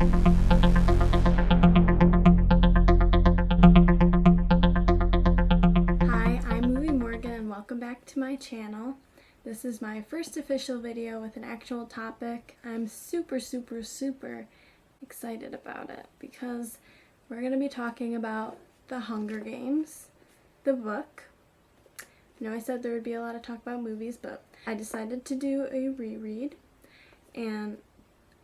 Hi, I'm Movie Morgan and welcome back to my channel. This is my first official video with an actual topic. I'm super excited about it because we're going to be talking about The Hunger Games, the book. I know I said there would be a lot of talk about movies, but I decided to do a reread, and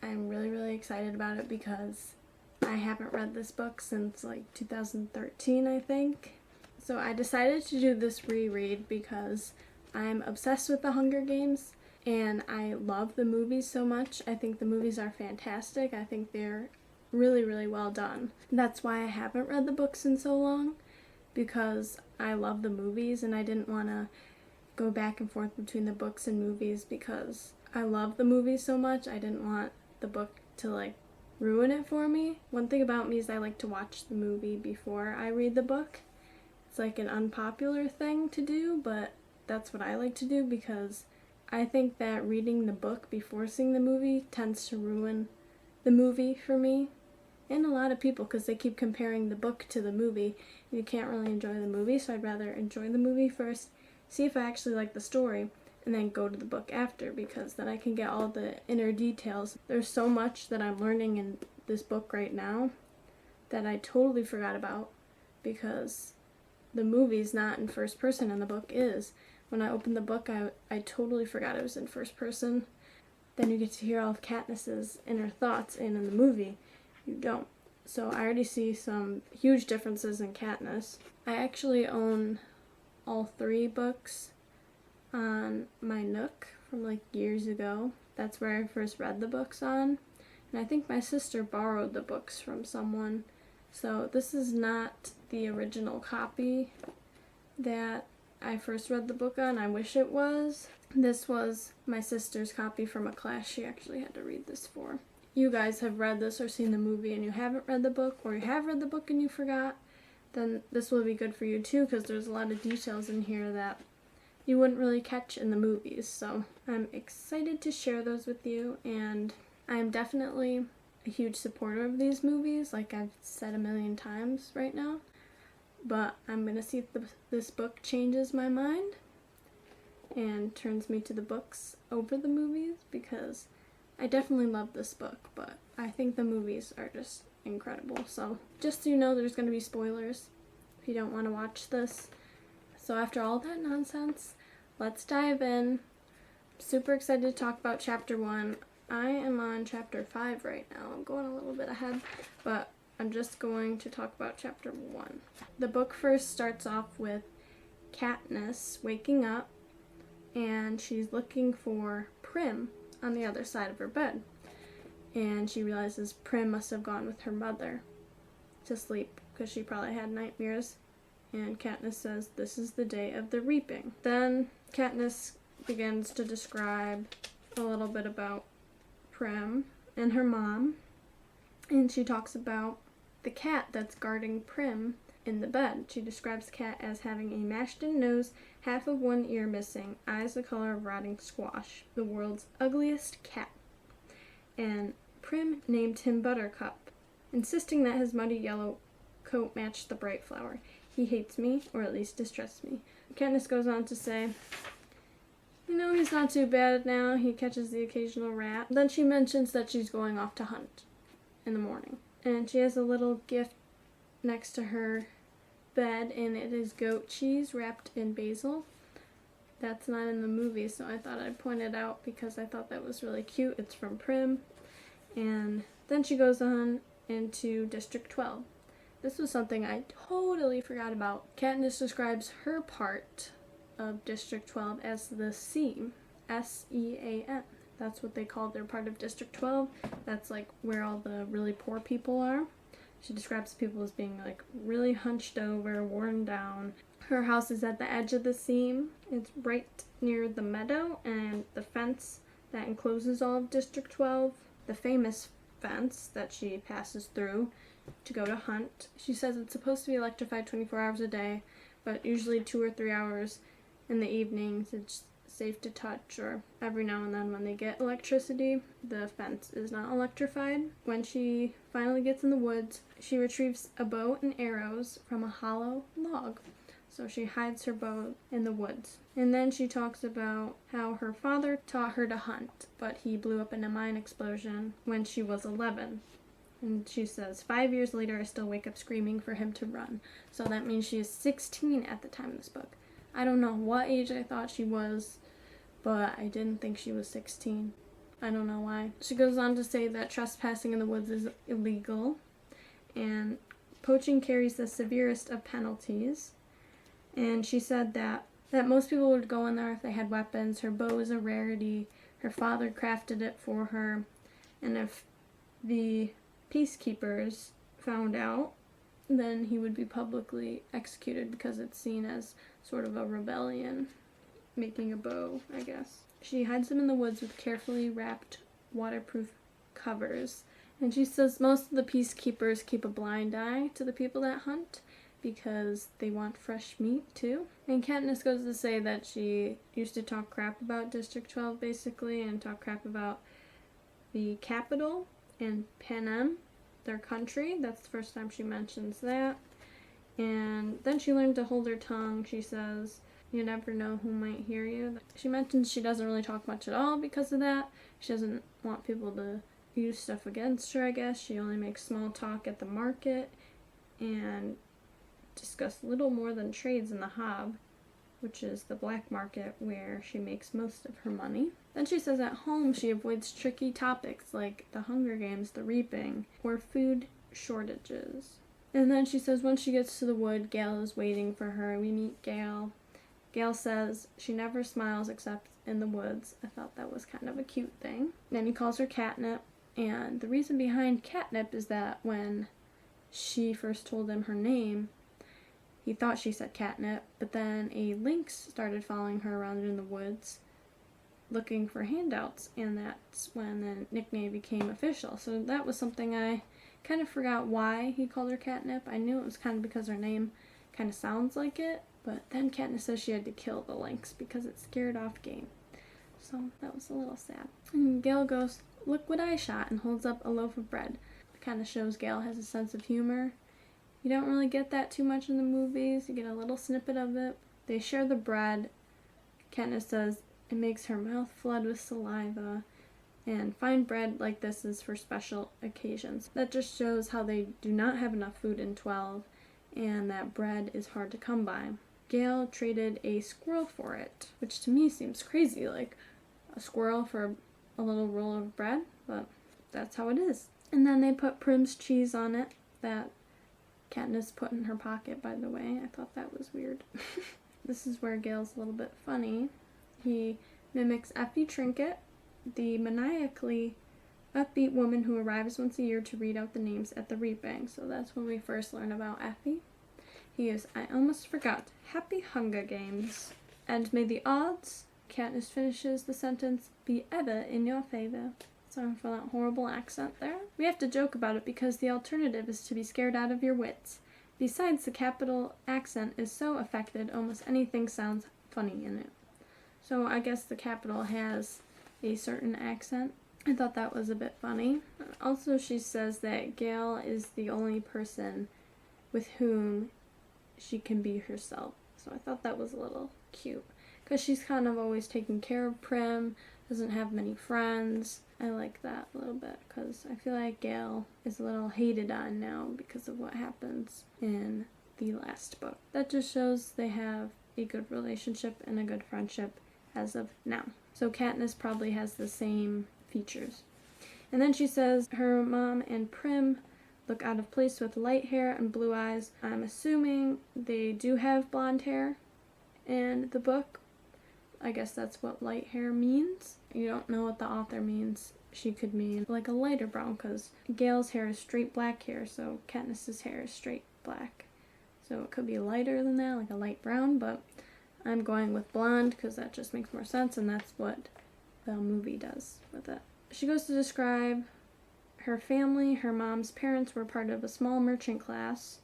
I'm really excited about it because I haven't read this book since like 2013, I think. So I decided to do this reread because I'm obsessed with The Hunger Games and I love the movies so much. I think the movies are fantastic. I think they're really well done. That's why I haven't read the books in so long, because I love the movies and I didn't want to go back and forth between the books and movies because I love the movies so much. I didn't want the book to ruin it for me. One thing about me is I like to watch the movie before I read the book. It's like an unpopular thing to do, but that's what I like to do because I think that reading the book before seeing the movie tends to ruin the movie for me and a lot of people because they keep comparing the book to the movie and you can't really enjoy the movie. So I'd rather enjoy the movie first, see if I actually like the story, and then go to the book after, because then I can get all the inner details. There's so much that I'm learning in this book right now that I totally forgot about because the movie's not in first person and the book is. When I opened the book, I totally forgot it was in first person. Then you get to hear all of Katniss's inner thoughts, and in the movie, you don't. So I already see some huge differences in Katniss. I actually own all 3 books on my Nook from years ago. That's where I first read the books on. And I think my sister borrowed the books from someone. So this is not the original copy that I first read the book on. I wish it was. This was my sister's copy from a class she actually had to read this for. You guys have read this or seen the movie and you haven't read the book, or you have read the book and you forgot, then this will be good for you too, because there's a lot of details in here that you wouldn't really catch in the movies. So I'm excited to share those with you, and I'm definitely a huge supporter of these movies, like I've said a million times right now. But I'm going to see if this book changes my mind and turns me to the books over the movies, because I definitely love this book, but I think the movies are just incredible. So just so you know, there's going to be spoilers if you don't want to watch this. So after all that nonsense, let's dive in. I'm super excited to talk about chapter 1. I am on chapter 5 right now. I'm going a little bit ahead, but I'm just going to talk about chapter 1. The book first starts off with Katniss waking up, and she's looking for Prim on the other side of her bed. And she realizes Prim must have gone with her mother to sleep because she probably had nightmares. And Katniss says, "This is the day of the reaping." Then Katniss begins to describe a little bit about Prim and her mom. And she talks about the cat that's guarding Prim in the bed. She describes the cat as having a mashed-in nose, half of one ear missing, eyes the color of rotting squash, the world's ugliest cat. And Prim named him Buttercup, insisting that his muddy yellow coat matched the bright flower. He hates me, or at least distrusts me. Katniss goes on to say, he's not too bad now. He catches the occasional rat. Then she mentions that she's going off to hunt in the morning. And she has a little gift next to her bed, and it is goat cheese wrapped in basil. That's not in the movie, so I thought I'd point it out because I thought that was really cute. It's from Prim. And then she goes on into District 12. This was something I totally forgot about. Katniss describes her part of District 12 as the Seam, S-E-A-M. That's what they call their part of District 12. That's where all the really poor people are. She describes people as being really hunched over, worn down. Her house is at the edge of the seam. It's right near the meadow and the fence that encloses all of District 12. The famous fence that she passes through to go to hunt. She says it's supposed to be electrified 24 hours a day, but usually 2 or 3 hours in the evenings. It's safe to touch, or every now and then when they get electricity, the fence is not electrified. When she finally gets in the woods, she retrieves a bow and arrows from a hollow log. So she hides her bow in the woods. And then she talks about how her father taught her to hunt, but he blew up in a mine explosion when she was 11. And she says, 5 years later, I still wake up screaming for him to run. So that means she is 16 at the time of this book. I don't know what age I thought she was, but I didn't think she was 16. I don't know why. She goes on to say that trespassing in the woods is illegal, and poaching carries the severest of penalties. And she said that most people would go in there if they had weapons. Her bow is a rarity. Her father crafted it for her. And if the peacekeepers found out, then he would be publicly executed because it's seen as sort of a rebellion, making a bow, I guess. She hides them in the woods with carefully wrapped waterproof covers. And she says most of the peacekeepers keep a blind eye to the people that hunt because they want fresh meat too. And Katniss goes to say that she used to talk crap about District 12 basically, and talk crap about the capital and Panem, their country. That's the first time she mentions that. And then she learned to hold her tongue. She says, you never know who might hear you. She mentions she doesn't really talk much at all because of that. She doesn't want people to use stuff against her, I guess. She only makes small talk at the market and discuss little more than trades in the Hob, which is the black market where she makes most of her money. Then she says at home she avoids tricky topics like the Hunger Games, the reaping, or food shortages. And then she says when she gets to the wood, Gale is waiting for her. We meet Gale. Gale says she never smiles except in the woods. I thought that was kind of a cute thing. Then he calls her Catnip, and the reason behind Catnip is that when she first told him her name, he thought she said catnip, but then a lynx started following her around in the woods looking for handouts, and that's when the nickname became official. So that was something I kind of forgot why he called her Catnip. I knew it was kind of because her name kind of sounds like it, but then Katniss says she had to kill the lynx because it scared off Game. So that was a little sad. And Gale goes, look what I shot, and holds up a loaf of bread. It kind of shows Gale has a sense of humor. You don't really get that too much in the movies. You get a little snippet of it. They share the bread. Katniss says it makes her mouth flood with saliva. And fine bread like this is for special occasions. That just shows how they do not have enough food in 12 and that bread is hard to come by. Gale traded a squirrel for it, which to me seems crazy, like a squirrel for a little roll of bread, but that's how it is. And then they put Prim's cheese on it that Katniss put in her pocket, by the way. I thought that was weird. This is where Gale's a little bit funny. He mimics Effie Trinket, the maniacally upbeat woman who arrives once a year to read out the names at the reaping. So that's when we first learn about Effie. He is, I almost forgot, Happy Hunger Games. And may the odds, Katniss finishes the sentence, be ever in your favor. Sorry for that horrible accent there. We have to joke about it because the alternative is to be scared out of your wits. Besides, the capital accent is so affected, almost anything sounds funny in it. So I guess the capital has a certain accent. I thought that was a bit funny. Also, she says that Gale is the only person with whom she can be herself. So I thought that was a little cute. Because she's kind of always taking care of Prim, doesn't have many friends. I like that a little bit because I feel like Gale is a little hated on now because of what happens in the last book. That just shows they have a good relationship and a good friendship as of now. So Katniss probably has the same features. And then she says her mom and Prim look out of place with light hair and blue eyes. I'm assuming they do have blonde hair in the book. I guess that's what light hair means. You don't know what the author means. She could mean like a lighter brown because Gale's hair is straight black hair, so Katniss's hair is straight black. So it could be lighter than that, like a light brown, but I'm going with blonde because that just makes more sense, and that's what the movie does with it. She goes to describe her family. Her mom's parents were part of a small merchant class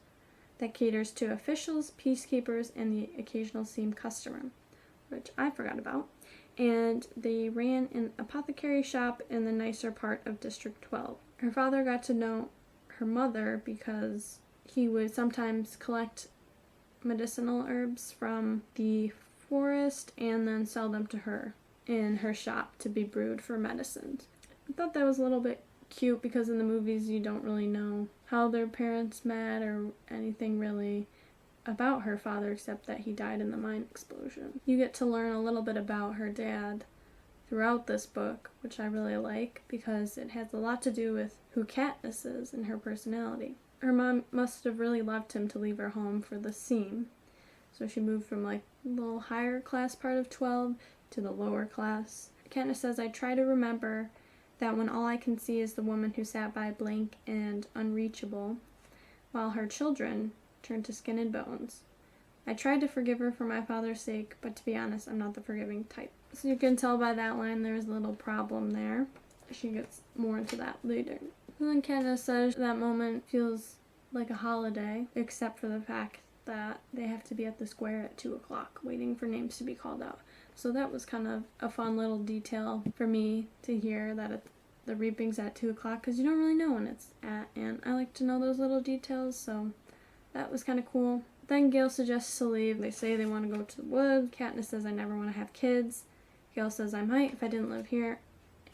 that caters to officials, peacekeepers, and the occasional seam customer, which I forgot about. and they ran an apothecary shop in the nicer part of District 12. Her father got to know her mother because he would sometimes collect medicinal herbs from the forest and then sell them to her in her shop to be brewed for medicines. I thought that was a little bit cute because in the movies you don't really know how their parents met or anything really about her father except that he died in the mine explosion. You get to learn a little bit about her dad throughout this book, which I really like because it has a lot to do with who Katniss is and her personality. Her mom must have really loved him to leave her home for the scene, so she moved from like a little higher class part of 12 to the lower class. Katniss says, I try to remember that when all I can see is the woman who sat by blank and unreachable, while her children turned to skin and bones. I tried to forgive her for my father's sake, but to be honest, I'm not the forgiving type. So you can tell by that line there's a little problem there. She gets more into that later. And then Katniss says that moment feels like a holiday, except for the fact that they have to be at the square at 2 o'clock, waiting for names to be called out. So that was kind of a fun little detail for me to hear that the reaping's at 2 o'clock, because you don't really know when it's at, and I like to know those little details, so that was kind of cool. Then Gale suggests to leave. They say they want to go to the woods. Katniss says, I never want to have kids. Gale says, I might if I didn't live here.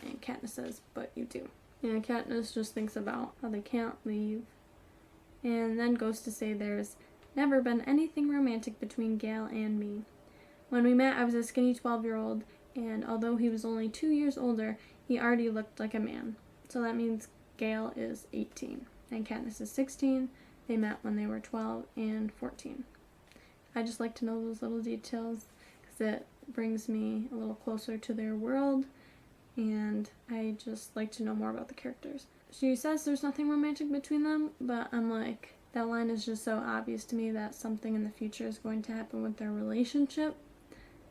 And Katniss says, but you do. And Katniss just thinks about how they can't leave. And then goes to say there's never been anything romantic between Gale and me. When we met, I was a skinny 12-year-old, and although he was only 2 years older, he already looked like a man. So that means Gale is 18, and Katniss is 16. They met when they were 12 and 14. I just like to know those little details because it brings me a little closer to their world, and I just like to know more about the characters. She says there's nothing romantic between them, but I'm like, that line is just so obvious to me that something in the future is going to happen with their relationship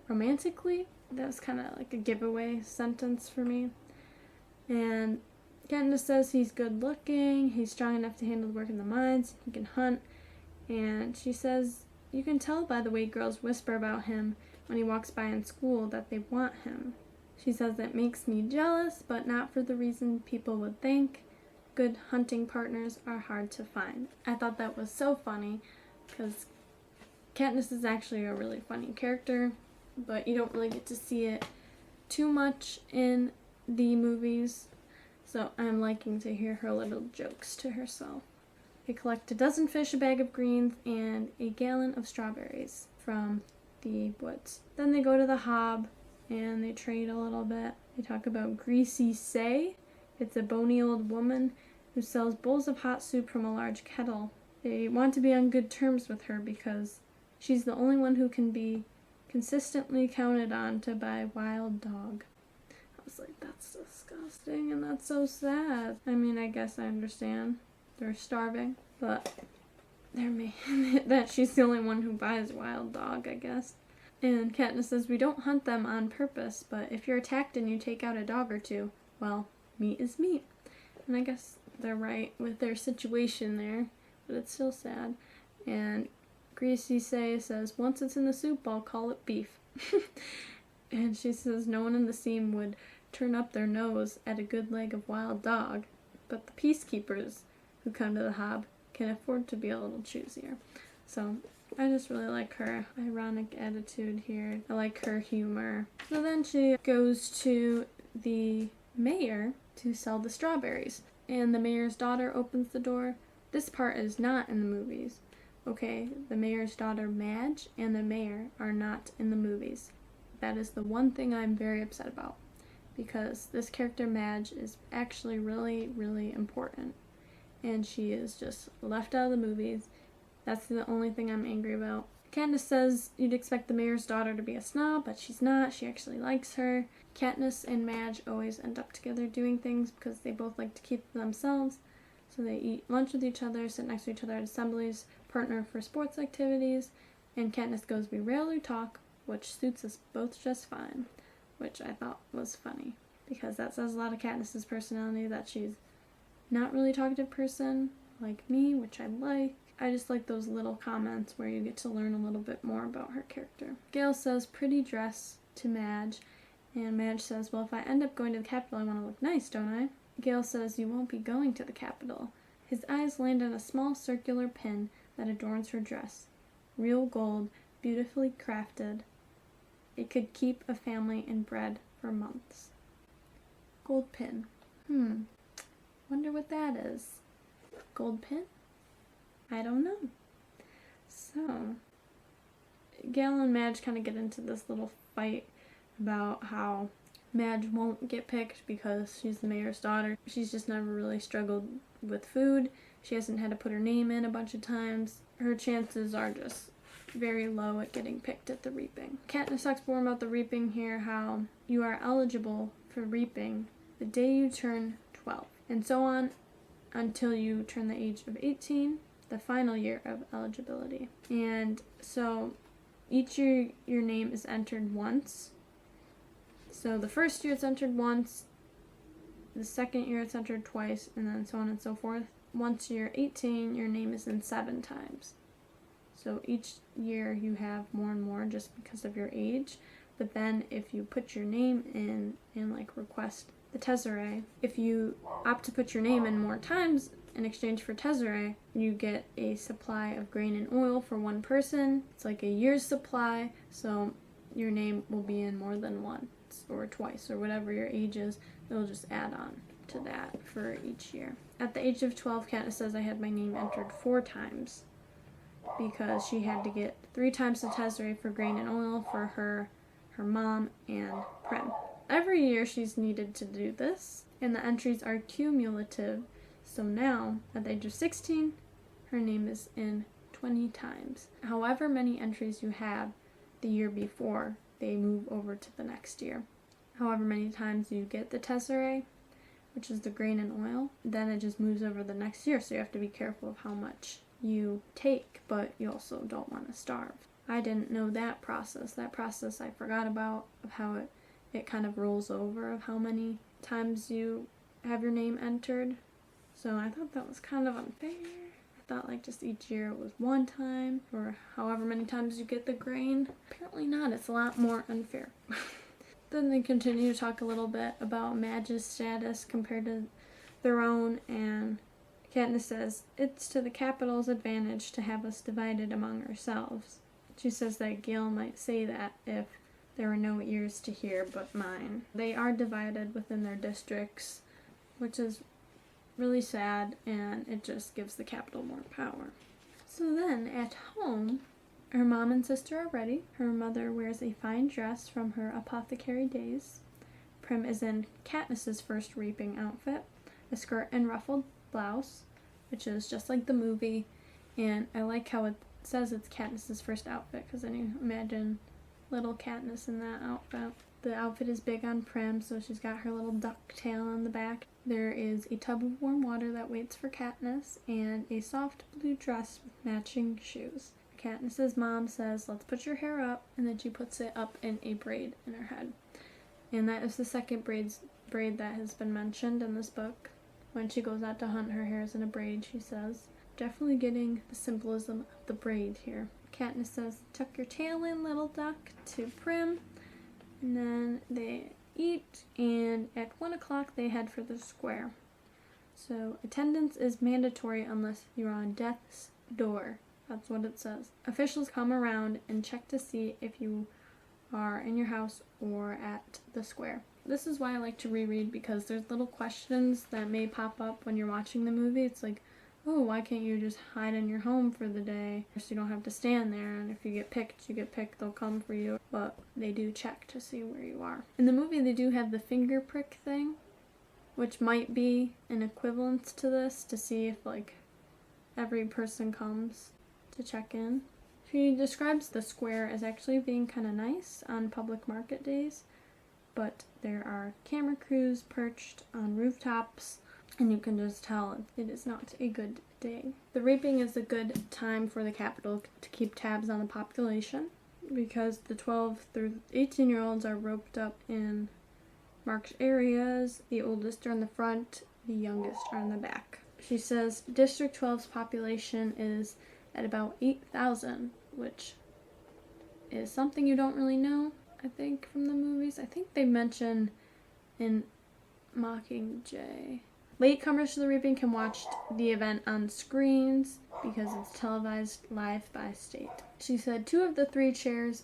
romantically. That was kind of like a giveaway sentence for me. And Katniss says he's good looking, he's strong enough to handle the work in the mines, he can hunt, and she says you can tell by the way girls whisper about him when he walks by in school that they want him. She says that makes me jealous, but not for the reason people would think. Good hunting partners are hard to find. I thought that was so funny because Katniss is actually a really funny character, but you don't really get to see it too much in the movies. So I'm liking to hear her little jokes to herself. They collect a dozen fish, a bag of greens, and a gallon of strawberries from the woods. Then they go to the Hob and they trade a little bit. They talk about Greasy Say. It's a bony old woman who sells bowls of hot soup from a large kettle. They want to be on good terms with her because she's the only one who can be consistently counted on to buy Wild Dog. I was like, that's disgusting and that's so sad. I mean, I guess I understand. They're starving, but they're mad that she's the only one who buys Wild Dog, I guess. And Katniss says, we don't hunt them on purpose, but if you're attacked and you take out a dog or two, well, meat is meat. And I guess they're right with their situation there, but it's still sad. And Greasy Say says, once it's in the soup, I'll call it beef. And she says no one in the scene would turn up their nose at a good leg of Wild Dog, but the peacekeepers who come to the Hob can afford to be a little choosier. So I just really like her ironic attitude here. I like her humor. So then she goes to the mayor to sell the strawberries, and the mayor's daughter opens the door. This part is not in the movies. Okay, the mayor's daughter Madge and the mayor are not in the movies. That is the one thing I'm very upset about, because this character Madge is actually really, really important, and she is just left out of the movies. That's the only thing I'm angry about. Katniss says you'd expect the mayor's daughter to be a snob, but she's not. She actually likes her. Katniss and Madge always end up together doing things because they both like to keep to themselves. So they eat lunch with each other, sit next to each other at assemblies, partner for sports activities, and Katniss goes, we rarely talk, which suits us both just fine, which I thought was funny because that says a lot of Katniss's personality, that she's not really a talkative person like me, which I like. I just like those little comments where you get to learn a little bit more about her character. Gale says pretty dress to Madge, And Madge says, well, if I end up going to the Capitol, I want to look nice, don't I? Gale says, you won't be going to the Capitol. His eyes land on a small circular pin that adorns her dress. Real gold, beautifully crafted. It could keep a family in bread for months. Gold pin. Wonder what that is. Gold pin? I don't know. So, Gale and Madge kind of get into this little fight about how Madge won't get picked because she's the mayor's daughter. She's just never really struggled with food. She hasn't had to put her name in a bunch of times. Her chances are just very low at getting picked at the reaping. Katniss talks more about the reaping here, how you are eligible for reaping the day you turn 12, and so on until you turn the age of 18, the final year of eligibility. And so each year your name is entered once. So the first year it's entered once, the second year it's entered twice, and then so on and so forth. Once you're 18, your name is in 7 times. So each year you have more and more just because of your age. But then if you put your name in and like request the Tezzeret, if you opt to put your name in more times in exchange for Tezzeret, you get a supply of grain and oil for one person. It's like a year's supply, so your name will be in more than once or twice or whatever your age is. They'll just add on to that for each year. At the age of 12, Katniss says I had my name entered 4 times because she had to get 3 times the Tezzeret for grain and oil for her mom, and Prim. Every year she's needed to do this, and the entries are cumulative. So now, at the age of 16, her name is in 20 times. However many entries you have the year before, they move over to the next year. However many times you get the Tezzeret, which is the grain and oil, then it just moves over the next year, so you have to be careful of how much you take, but you also don't want to starve. I didn't know that process. That process I forgot about, of how it kind of rolls over, of how many times you have your name entered. So I thought that was kind of unfair. I thought like just each year it was 1 time, or however many times you get the grain. Apparently not. It's a lot more unfair. Then they continue to talk a little bit about Madge's status compared to their own, and Katniss says, it's to the Capitol's advantage to have us divided among ourselves. She says that Gale might say that if there were no ears to hear but mine. They are divided within their districts, which is really sad, and it just gives the Capitol more power. So then, at home, her mom and sister are ready. Her mother wears a fine dress from her apothecary days. Prim is in Katniss's first reaping outfit, a skirt and ruffled blouse, which is just like the movie, and I like how it says it's Katniss's first outfit, because then you imagine little Katniss in that outfit. The outfit is big on Prim, so she's got her little duck tail on the back. There is a tub of warm water that waits for Katniss, and a soft blue dress with matching shoes. Katniss's mom says, let's put your hair up, and then she puts it up in a braid in her head. And that is the second braid that has been mentioned in this book. When she goes out to hunt, her hair is in a braid, she says. Definitely getting the symbolism of the braid here. Katniss says, tuck your tail in, little duck, to Prim. And then they eat, and at 1 o'clock they head for the square. So attendance is mandatory unless you're on death's door. That's what it says. Officials come around and check to see if you are in your house or at the square. This is why I like to reread, because there's little questions that may pop up when you're watching the movie. It's like, oh, why can't you just hide in your home for the day so you don't have to stand there, and if you get picked, they'll come for you. But they do check to see where you are. In the movie, they do have the finger prick thing, which might be an equivalence to this, to see if, like, every person comes to check in. She describes the square as actually being kind of nice on public market days, but there are camera crews perched on rooftops, and you can just tell it is not a good day. The reaping is a good time for the Capitol to keep tabs on the population, because the 12 through 18-year-olds are roped up in marked areas. The oldest are in the front, the youngest are in the back. She says District 12's population is at about 8,000, which is something you don't really know. I think, from the movies. I think they mention in Mockingjay. Latecomers to the reaping can watch the event on screens because it's televised live by state. She said 2 of the 3 chairs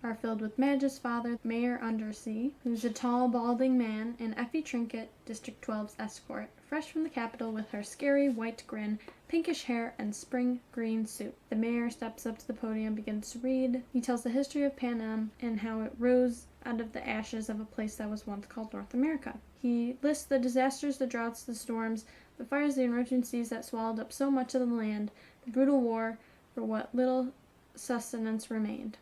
are filled with Madge's father, Mayor Undersea, who's a tall, balding man, and Effie Trinket, District 12's escort, fresh from the Capitol with her scary white grin, pinkish hair, and spring green suit. The mayor steps up to the podium and begins to read. He tells the history of Pan Am and how it rose out of the ashes of a place that was once called North America. He lists the disasters, the droughts, the storms, the fires, the emergencies that swallowed up so much of the land, the brutal war for what little sustenance remained.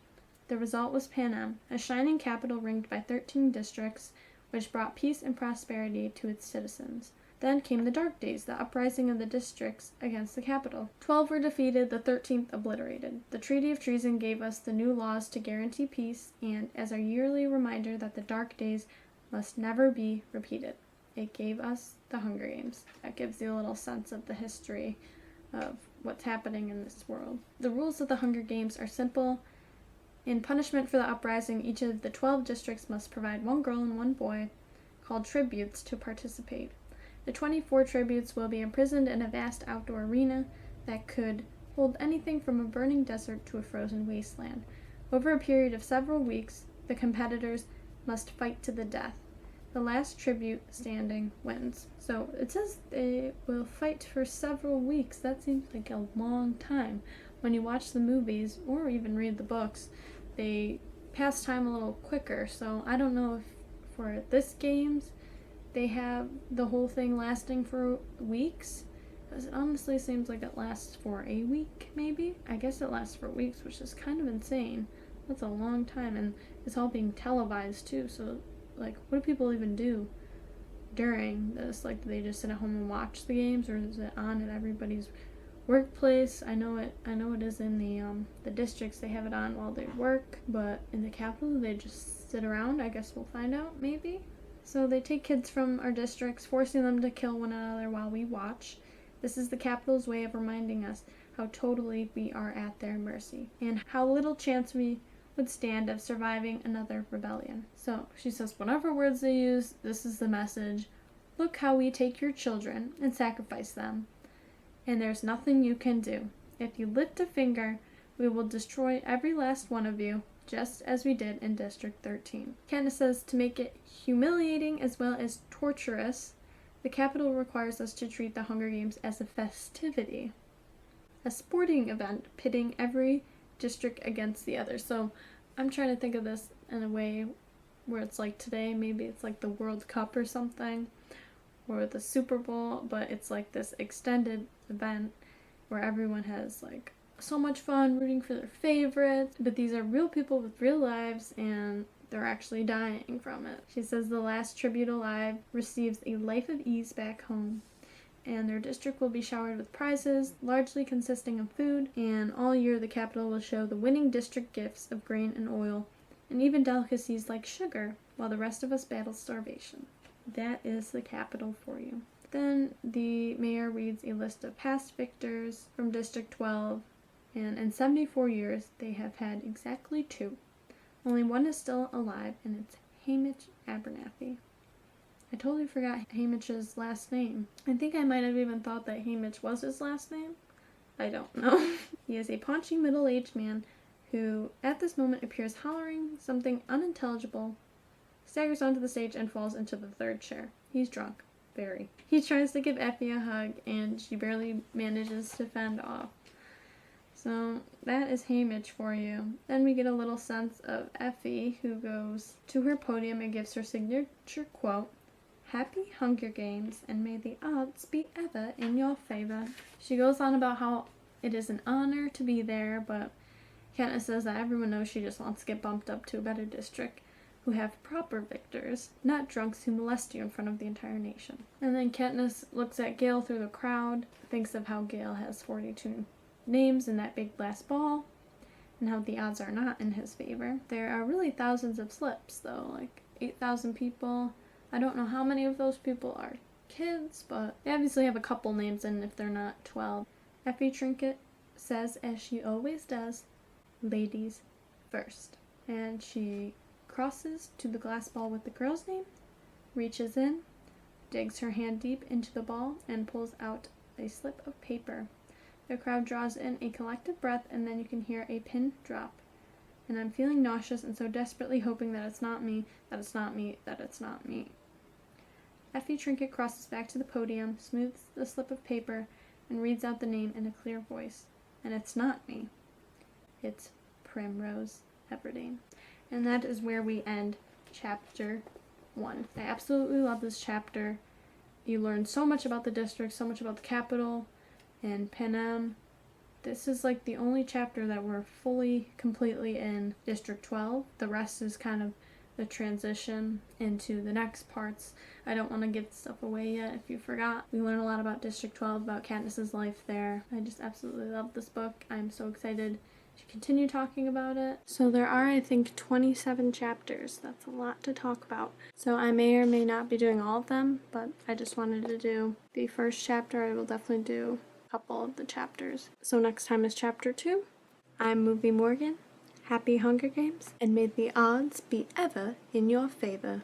The result was Pan Am, a shining capital ringed by 13 districts, which brought peace and prosperity to its citizens. Then came the dark days, the uprising of the districts against the capital. 12 were defeated, the 13th obliterated. The Treaty of Treason gave us the new laws to guarantee peace, and as our yearly reminder that the dark days must never be repeated. It gave us the Hunger Games. That gives you a little sense of the history of what's happening in this world. The rules of the Hunger Games are simple. In punishment for the uprising, each of the 12 districts must provide 1 girl and 1 boy, called tributes, to participate. The 24 tributes will be imprisoned in a vast outdoor arena that could hold anything from a burning desert to a frozen wasteland. Over a period of several weeks, the competitors must fight to the death. The last tribute standing wins. So it says they will fight for several weeks. That seems like a long time. When you watch the movies or even read the books, they pass time a little quicker. So I don't know if for this games they have the whole thing lasting for weeks. Because it honestly seems like it lasts for a week, maybe. I guess it lasts for weeks, which is kind of insane. That's a long time, and it's all being televised too. So, like, what do people even do during this? Like, do they just sit at home and watch the games, or is it on at everybody's workplace? I know it is in the districts. They have it on while they work, but in the capital they just sit around. I guess we'll find out, maybe. So they take kids from our districts, forcing them to kill one another while we watch. This is the capital's way of reminding us how totally we are at their mercy, and how little chance we would stand of surviving another rebellion. So she says, whatever words they use, this is the message. Look how we take your children and sacrifice them, and there's nothing you can do. If you lift a finger, we will destroy every last one of you, just as we did in District 13. Katniss says to make it humiliating as well as torturous, the Capitol requires us to treat the Hunger Games as a festivity, a sporting event pitting every district against the other. So I'm trying to think of this in a way where it's like today, maybe it's like the World Cup or something, or the Super Bowl, but it's like this extended event where everyone has like so much fun rooting for their favorites, but these are real people with real lives, and they're actually dying from it. She says the last tribute alive receives a life of ease back home, and their district will be showered with prizes, largely consisting of food, and all year the capital will show the winning district gifts of grain and oil, and even delicacies like sugar, while the rest of us battle starvation. That is the capital for you. Then the mayor reads a list of past victors from District 12, and in 74 years they have had exactly 2. Only one is still alive, and it's Hamish Abernathy. I totally forgot Hamish's last name. I think I might have even thought that Hamish was his last name. I don't know. He is a paunchy middle-aged man who, at this moment, appears hollering something unintelligible, staggers onto the stage, and falls into the 3rd chair. He's drunk. Very. He tries to give Effie a hug, and she barely manages to fend off. So that is Hamish for you. Then we get a little sense of Effie, who goes to her podium and gives her signature quote, "Happy Hunger Games, and may the odds be ever in your favor." She goes on about how it is an honor to be there, but Katniss says that everyone knows she just wants to get bumped up to a better district, who have proper victors, not drunks who molest you in front of the entire nation. And then Katniss looks at Gale through the crowd, thinks of how Gale has 42 names in that big glass ball, and how the odds are not in his favor. There are really thousands of slips, though, like 8,000 people. I don't know how many of those people are kids, but they obviously have a couple names in if they're not 12. Effie Trinket says, as she always does, ladies first. And she crosses to the glass ball with the girl's name, reaches in, digs her hand deep into the ball, and pulls out a slip of paper. The crowd draws in a collective breath, and then you can hear a pin drop. And I'm feeling nauseous and so desperately hoping that it's not me, that it's not me, that it's not me. Effie Trinket crosses back to the podium, smooths the slip of paper, and reads out the name in a clear voice. And it's not me. It's Primrose Everdeen. And that is where we end chapter 1. I absolutely love this chapter. You learn so much about the district, so much about the capital and Panem. This is like the only chapter that we're fully, completely in District 12. The rest is kind of the transition into the next parts. I don't want to give stuff away yet if you forgot. We learn a lot about District 12, about Katniss's life there. I just absolutely love this book. I'm so excited to continue talking about it. So there are, I think, 27 chapters. That's a lot to talk about. So I may or may not be doing all of them, but I just wanted to do the first chapter. I will definitely do couple of the chapters. So next time is chapter 2. I'm Movie Morgan. Happy Hunger Games, and may the odds be ever in your favor.